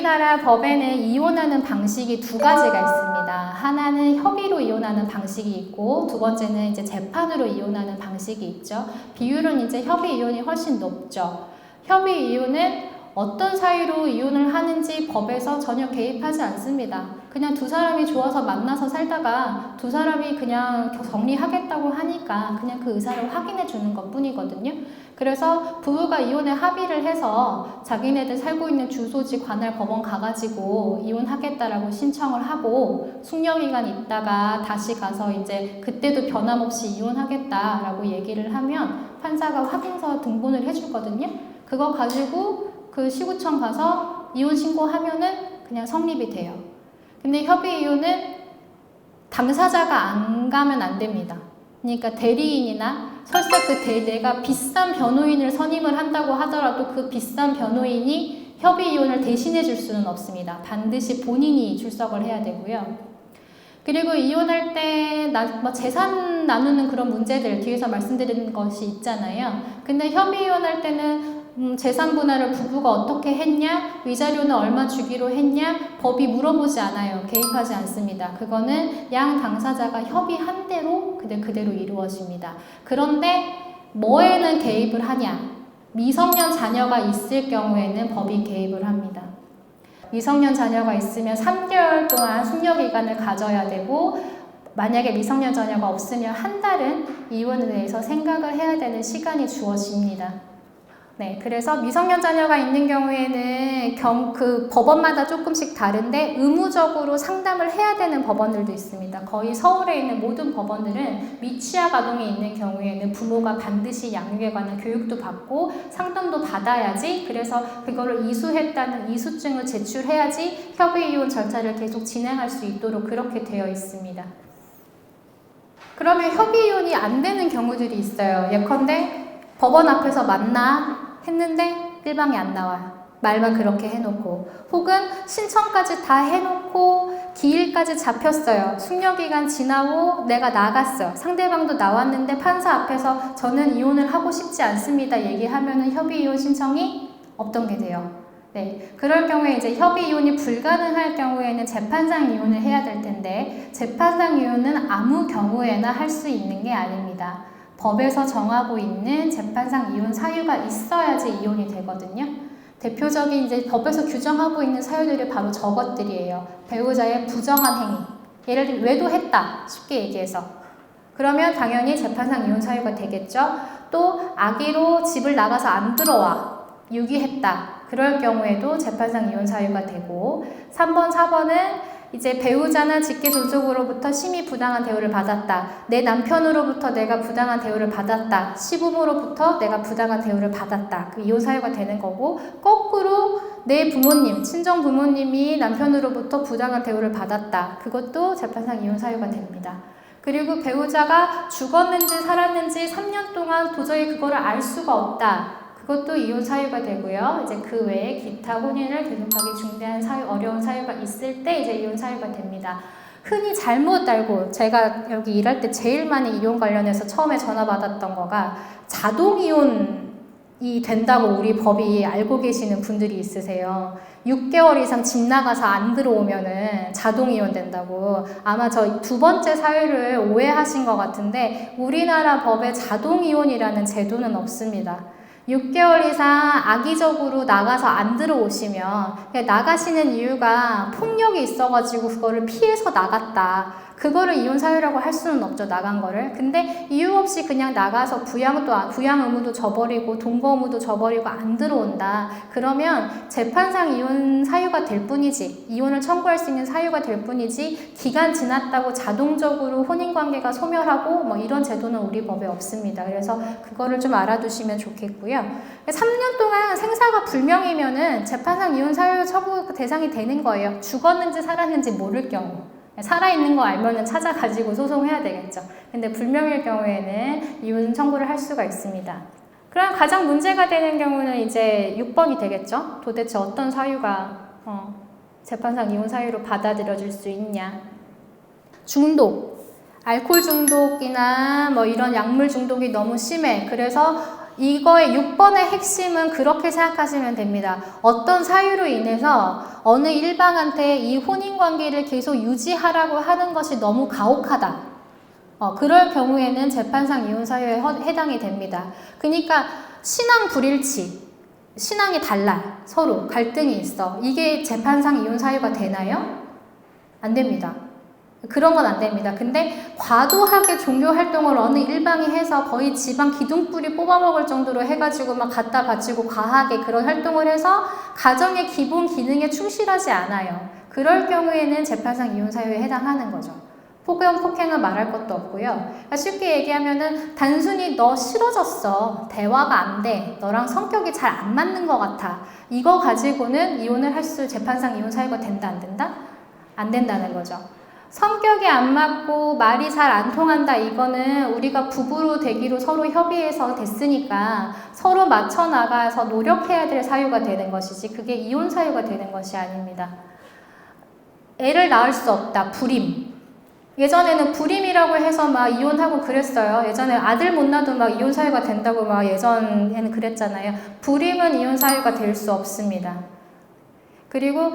우리나라 법에는 이혼하는 방식이 두 가지가 있습니다. 하나는 협의로 이혼하는 방식이 있고, 두 번째는 이제 재판으로 이혼하는 방식이 있죠. 비율은 이제 협의 이혼이 훨씬 높죠. 협의 이혼은 어떤 사유로 이혼을 하는지 법에서 전혀 개입하지 않습니다. 그냥 두 사람이 좋아서 만나서 살다가 두 사람이 그냥 정리하겠다고 하니까 그냥 그 의사를 확인해 주는 것 뿐이거든요. 그래서 부부가 이혼에 합의를 해서 자기네들 살고 있는 주소지 관할 법원 가가지고 이혼하겠다라고 신청을 하고 숙려기간 있다가 다시 가서 이제 그때도 변함없이 이혼하겠다라고 얘기를 하면 판사가 확인서 등본을 해주거든요. 그거 가지고 그 시구청 가서 이혼 신고하면은 그냥 성립이 돼요. 근데 협의 이혼은 당사자가 안 가면 안 됩니다. 그러니까 대리인이나 설사 내가 비싼 변호인을 선임을 한다고 하더라도 그 비싼 변호인이 협의 이혼을 대신해 줄 수는 없습니다. 반드시 본인이 출석을 해야 되고요. 그리고 이혼할 때 재산 나누는 그런 문제들 뒤에서 말씀드리는 것이 있잖아요. 근데 협의 이혼할 때는 재산 분할을 부부가 어떻게 했냐, 위자료는 얼마 주기로 했냐, 법이 물어보지 않아요. 개입하지 않습니다. 그거는 양 당사자가 협의한 대로 그대로 이루어집니다. 그런데 뭐에는 개입을 하냐? 미성년 자녀가 있을 경우에는 법이 개입을 합니다. 미성년 자녀가 있으면 3개월 동안 숙려기간을 가져야 되고, 만약에 미성년 자녀가 없으면 한 달은 이혼에 대해서 생각을 해야 되는 시간이 주어집니다. 네, 그래서 미성년 자녀가 있는 경우에는 그 법원마다 조금씩 다른데 의무적으로 상담을 해야 되는 법원들도 있습니다. 거의 서울에 있는 모든 법원들은 미취학 아동이 있는 경우에는 부모가 반드시 양육에 관한 교육도 받고 상담도 받아야지, 그래서 그거를 이수했다는 이수증을 제출해야지 협의 이혼 절차를 계속 진행할 수 있도록 그렇게 되어 있습니다. 그러면 협의 이혼이 안 되는 경우들이 있어요. 예컨대 법원 앞에서 만나 했는데 일방이 안 나와요. 말만 그렇게 해놓고, 혹은 신청까지 다 해놓고 기일까지 잡혔어요. 숙려기간 지나고 내가 나갔어요. 상대방도 나왔는데 판사 앞에서 저는 이혼을 하고 싶지 않습니다 얘기하면은 협의 이혼 신청이 없던 게 돼요. 네, 그럴 경우에 이제 협의 이혼이 불가능할 경우에는 재판상 이혼을 해야 될 텐데, 재판상 이혼은 아무 경우에나 할 수 있는 게 아닙니다. 법에서 정하고 있는 재판상 이혼 사유가 있어야지 이혼이 되거든요. 대표적인 이제 법에서 규정하고 있는 사유들이 바로 저것들이에요. 배우자의 부정한 행위. 예를 들면 외도했다. 쉽게 얘기해서. 그러면 당연히 재판상 이혼 사유가 되겠죠. 또 아기로 집을 나가서 안 들어와. 유기했다. 그럴 경우에도 재판상 이혼 사유가 되고, 3번, 4번은 이제 배우자나 직계 존속으로부터 심히 부당한 대우를 받았다. 내 남편으로부터 내가 부당한 대우를 받았다. 시부모로부터 내가 부당한 대우를 받았다. 그 이혼 사유가 되는 거고, 거꾸로 내 부모님, 친정 부모님이 남편으로부터 부당한 대우를 받았다. 그것도 재판상 이혼 사유가 됩니다. 그리고 배우자가 죽었는지 살았는지 3년 동안 도저히 그거를 알 수가 없다. 그것도 이혼 사유가 되고요. 이제 그 외에 기타 혼인을 계속하기 중대한 사유, 어려운 사유가 있을 때 이제 이혼 사유가 됩니다. 흔히 잘못 알고, 제가 여기 일할 때 제일 많이 이혼 관련해서 처음에 전화 받았던 거가 자동 이혼이 된다고 우리 법이 알고 계시는 분들이 있으세요. 6개월 이상 집 나가서 안 들어오면은 자동 이혼 된다고. 아마 저 두 번째 사유를 오해하신 것 같은데, 우리나라 법에 자동 이혼이라는 제도는 없습니다. 6개월 이상 악의적으로 나가서 안 들어오시면, 나가시는 이유가 폭력이 있어가지고 그거를 피해서 나갔다. 그거를 이혼 사유라고 할 수는 없죠, 나간 거를. 근데 이유 없이 그냥 나가서 부양 의무도 져버리고 동거 의무도 져버리고 안 들어온다. 그러면 재판상 이혼 사유가 될 뿐이지, 이혼을 청구할 수 있는 사유가 될 뿐이지, 기간 지났다고 자동적으로 혼인관계가 소멸하고 뭐 이런 제도는 우리 법에 없습니다. 그래서 그거를 좀 알아두시면 좋겠고요. 3년 동안 생사가 불명이면은 재판상 이혼 사유 청구 대상이 되는 거예요. 죽었는지 살았는지 모를 경우. 살아있는 거 알면은 찾아가지고 소송해야 되겠죠. 근데 불명일 경우에는 이혼 청구를 할 수가 있습니다. 그럼 가장 문제가 되는 경우는 이제 6번이 되겠죠. 도대체 어떤 사유가 재판상 이혼 사유로 받아들여질 수 있냐. 중독, 알코올 중독이나 뭐 이런 약물 중독이 너무 심해. 그래서 이거의 6번의 핵심은 그렇게 생각하시면 됩니다. 어떤 사유로 인해서 어느 일방한테 이 혼인관계를 계속 유지하라고 하는 것이 너무 가혹하다. 그럴 경우에는 재판상 이혼 사유에 해당이 됩니다. 그러니까 신앙 불일치, 신앙이 달라, 서로 갈등이 있어. 이게 재판상 이혼 사유가 되나요? 안 됩니다. 그런 건 안 됩니다. 근데 과도하게 종교 활동을 어느 일방이 해서 거의 집안 기둥뿌리 뽑아먹을 정도로 해가지고 막 갖다 바치고 과하게 그런 활동을 해서 가정의 기본 기능에 충실하지 않아요. 그럴 경우에는 재판상 이혼 사유에 해당하는 거죠. 폭행은 말할 것도 없고요. 그러니까 쉽게 얘기하면은 단순히 너 싫어졌어. 대화가 안 돼. 너랑 성격이 잘 안 맞는 것 같아. 이거 가지고는 이혼을 재판상 이혼 사유가 된다, 안 된다? 안 된다는 거죠. 성격이 안 맞고 말이 잘 안 통한다, 이거는 우리가 부부로 되기로 서로 협의해서 됐으니까 서로 맞춰 나가서 노력해야 될 사유가 되는 것이지 그게 이혼 사유가 되는 것이 아닙니다. 애를 낳을 수 없다, 불임. 예전에는 불임이라고 해서 막 이혼하고 그랬어요. 예전에 아들 못 낳아도 막 이혼 사유가 된다고 막 예전에는 그랬잖아요. 불임은 이혼 사유가 될 수 없습니다. 그리고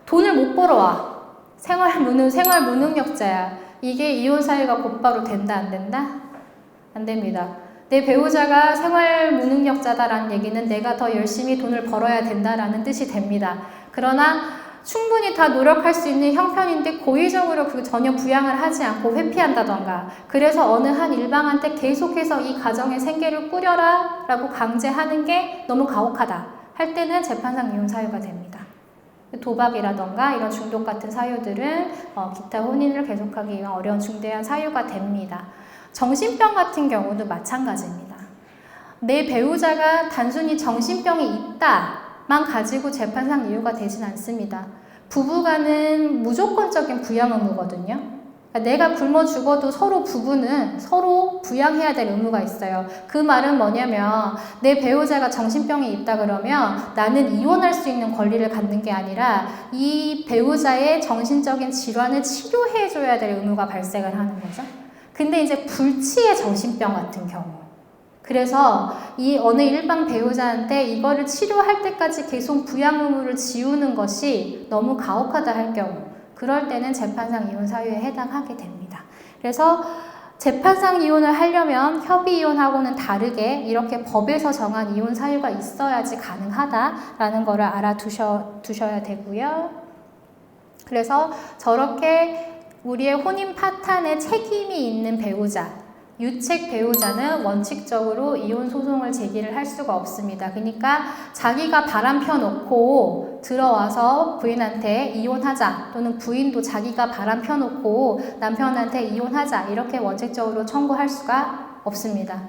돈을 못 벌어와. 생활 무능력자야. 이게 이혼 사유가 곧바로 된다, 안 된다? 안 됩니다. 내 배우자가 생활 무능력자다라는 얘기는 내가 더 열심히 돈을 벌어야 된다라는 뜻이 됩니다. 그러나 충분히 다 노력할 수 있는 형편인데 고의적으로 그 전혀 부양을 하지 않고 회피한다던가, 그래서 어느 한 일방한테 계속해서 이 가정의 생계를 꾸려라 라고 강제하는 게 너무 가혹하다 할 때는 재판상 이혼 사유가 됩니다. 도박이라던가 이런 중독 같은 사유들은 기타 혼인을 계속하기 위한 어려운 중대한 사유가 됩니다. 정신병 같은 경우도 마찬가지입니다. 내 배우자가 단순히 정신병이 있다만 가지고 재판상 이유가 되진 않습니다. 부부간은 무조건적인 부양 의무거든요. 내가 굶어 죽어도 서로 부부는 서로 부양해야 될 의무가 있어요. 그 말은 뭐냐면 내 배우자가 정신병이 있다 그러면 나는 이혼할 수 있는 권리를 갖는 게 아니라 이 배우자의 정신적인 질환을 치료해줘야 될 의무가 발생을 하는 거죠. 근데 이제 불치의 정신병 같은 경우, 그래서 이 어느 일방 배우자한테 이거를 치료할 때까지 계속 부양 의무를 지우는 것이 너무 가혹하다 할 경우, 그럴 때는 재판상 이혼 사유에 해당하게 됩니다. 그래서 재판상 이혼을 하려면 협의 이혼하고는 다르게 이렇게 법에서 정한 이혼 사유가 있어야지 가능하다라는 거를 알아두셔야 되고요. 그래서 저렇게 우리의 혼인 파탄에 책임이 있는 배우자, 유책 배우자는 원칙적으로 이혼 소송을 제기를 할 수가 없습니다. 그러니까 자기가 바람 펴놓고 들어와서 부인한테 이혼하자, 또는 부인도 자기가 바람 펴놓고 남편한테 이혼하자, 이렇게 원칙적으로 청구할 수가 없습니다.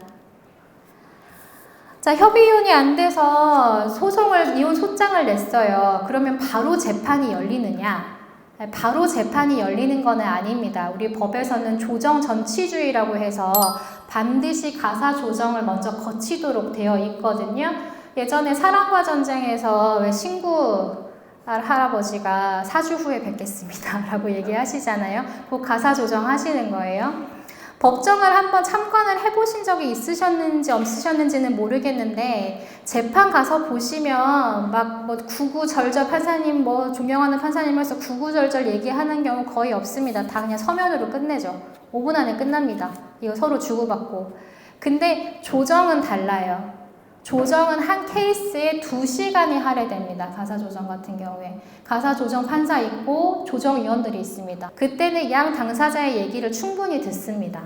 자, 협의 이혼이 안 돼서 이혼 소장을 냈어요. 그러면 바로 재판이 열리느냐? 바로 재판이 열리는 건 아닙니다. 우리 법에서는 조정 전치주의라고 해서 반드시 가사 조정을 먼저 거치도록 되어 있거든요. 예전에 사랑과 전쟁에서 왜 신구 할아버지가 4주 후에 뵙겠습니다 라고 얘기하시잖아요. 그 가사 조정 하시는 거예요. 법정을 한번 참관을 해보신 적이 있으셨는지 없으셨는지는 모르겠는데, 재판 가서 보시면 막 뭐 구구절절 판사님, 뭐 존경하는 판사님에서 구구절절 얘기하는 경우 거의 없습니다. 다 그냥 서면으로 끝내죠. 5분 안에 끝납니다. 이거 서로 주고받고. 근데 조정은 달라요. 조정은 한 케이스에 2시간이 할애됩니다. 가사조정 같은 경우에. 가사조정 판사 있고 조정위원들이 있습니다. 그때는 양 당사자의 얘기를 충분히 듣습니다.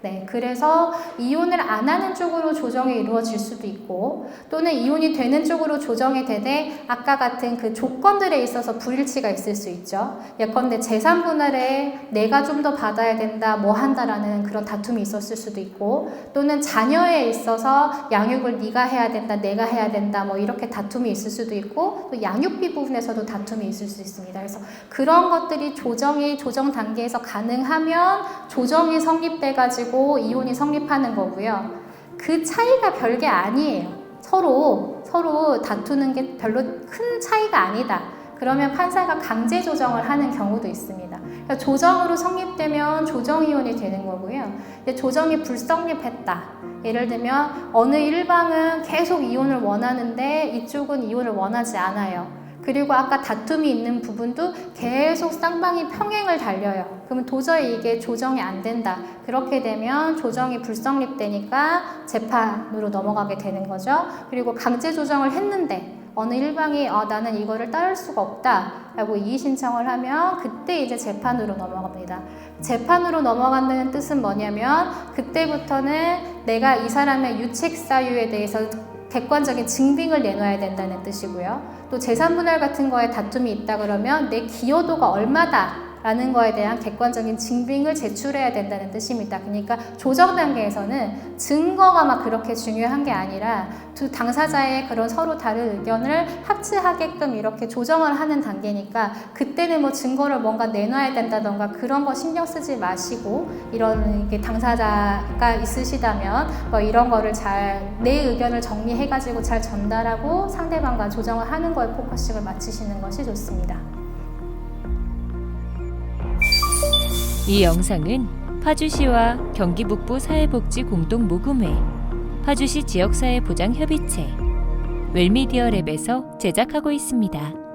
네, 그래서 이혼을 안 하는 쪽으로 조정이 이루어질 수도 있고, 또는 이혼이 되는 쪽으로 조정이 되되 아까 같은 그 조건들에 있어서 불일치가 있을 수 있죠. 예컨대 재산 분할에 내가 좀 더 받아야 된다, 뭐 한다라는 그런 다툼이 있었을 수도 있고, 또는 자녀에 있어서 양육을 네가 해야 된다, 내가 해야 된다, 뭐 이렇게 다툼이 있을 수도 있고, 또 양육비 부분에서도 다툼이 있을 수 있습니다. 그래서 그런 것들이 조정 단계에서 가능하면 조정이 성립돼가지고 이혼이 성립하는 거고요. 그 차이가 별게 아니에요. 서로 다투는 게 별로 큰 차이가 아니다. 그러면 판사가 강제 조정을 하는 경우도 있습니다. 그러니까 조정으로 성립되면 조정이혼이 되는 거고요. 근데 조정이 불성립했다. 예를 들면 어느 일방은 계속 이혼을 원하는데 이쪽은 이혼을 원하지 않아요. 그리고 아까 다툼이 있는 부분도 계속 쌍방이 평행을 달려요. 그러면 도저히 이게 조정이 안 된다. 그렇게 되면 조정이 불성립되니까 재판으로 넘어가게 되는 거죠. 그리고 강제 조정을 했는데 어느 일방이 나는 이거를 따를 수가 없다 라고 이의 신청을 하면 그때 이제 재판으로 넘어갑니다. 재판으로 넘어간다는 뜻은 뭐냐면 그때부터는 내가 이 사람의 유책 사유에 대해서 객관적인 증빙을 내놔야 된다는 뜻이고요. 또 재산분할 같은 거에 다툼이 있다 그러면 내 기여도가 얼마다 라는 거에 대한 객관적인 증빙을 제출해야 된다는 뜻입니다. 그러니까 조정 단계에서는 증거가 막 그렇게 중요한 게 아니라 두 당사자의 그런 서로 다른 의견을 합치하게끔 이렇게 조정을 하는 단계니까 그때는 뭐 증거를 뭔가 내놔야 된다던가 그런 거 신경 쓰지 마시고 이런 게 당사자가 있으시다면 뭐 이런 거를 잘 내 의견을 정리해가지고 잘 전달하고 상대방과 조정을 하는 거에 포커싱을 맞추시는 것이 좋습니다. 이 영상은 파주시와 경기북부 사회복지공동모금회, 파주시 지역사회보장협의체, 웰미디어 랩에서 제작하고 있습니다.